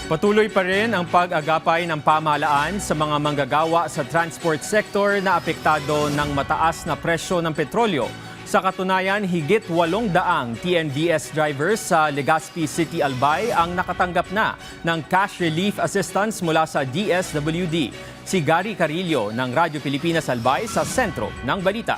Patuloy pa rin ang pag-agapay ng pamahalaan sa mga manggagawa sa transport sector na apektado ng mataas na presyo ng petrolyo. Sa katunayan, higit 800 TNVS drivers sa Legazpi City, Albay ang nakatanggap na ng cash relief assistance mula sa DSWD. Si Gary Carillo ng Radyo Pilipinas Albay sa sentro ng balita.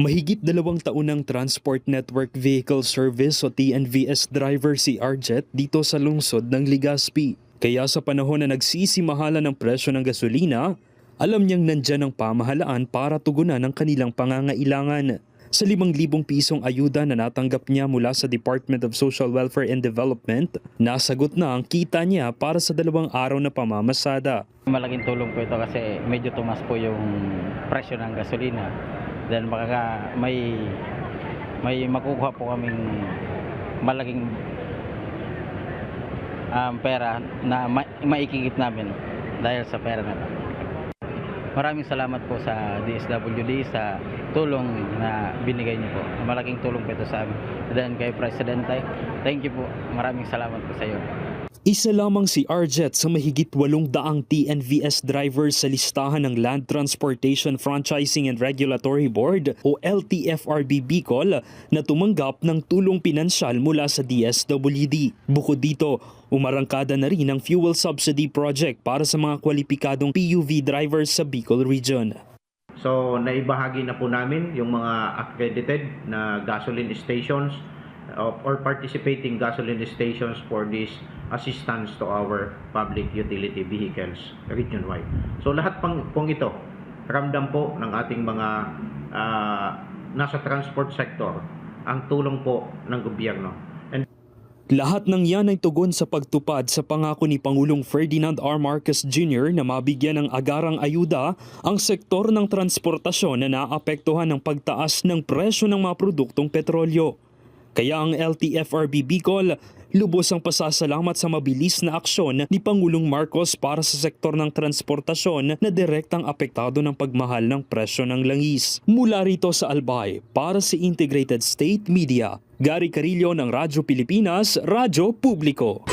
Mahigit 2 taon ng Transport Network Vehicle Service o TNVS driver si Arjet dito sa lungsod ng Legazpi. Kaya sa panahon na nagsisimahala ng presyo ng gasolina, alam niyang nandyan ang pamahalaan para tugunan ang kanilang pangangailangan. Sa 5,000 pisong ayuda na natanggap niya mula sa Department of Social Welfare and Development, nasagot na ang kita niya para sa 2 araw na pamamasada. Malaking tulong po ito kasi medyo tumas po yung presyo ng gasolina. Then may makukuha po kaming malaking pera na maikikip namin dahil sa pera na ito. Maraming salamat po sa DSWD sa tulong na binigay niyo po. Malaking tulong po ito sa amin. Then kay Presidente, thank you po. Maraming salamat po sa iyo. Isa lamang si Arjet sa mahigit 800 TNVS drivers sa listahan ng Land Transportation Franchising and Regulatory Board o LTFRB Bicol na tumanggap ng tulong pinansyal mula sa DSWD. Bukod dito, umarangkada na rin ang fuel subsidy project para sa mga kwalipikadong PUV drivers sa Bicol Region. So naibahagi na po namin yung mga accredited na gasoline stations or participating gasoline stations for this assistance to our public utility vehicles region-wide. So lahat pong ito, ramdam po ng ating mga nasa transport sector, ang tulong po ng gobyerno. Lahat ng yan ay tugon sa pagtupad sa pangako ni Pangulong Ferdinand R. Marcos Jr. na mabigyan ng agarang ayuda ang sektor ng transportasyon na naapektuhan ng pagtaas ng presyo ng mga produktong petrolyo. Kaya ang LTFRB Bicol lubos ang pasasalamat sa mabilis na aksyon ni Pangulong Marcos para sa sektor ng transportasyon na direktang apektado ng pagmahal ng presyo ng langis. Mula rito sa Albay, para sa Integrated State Media, Gary Carillo ng Radyo Pilipinas, Radyo Publiko.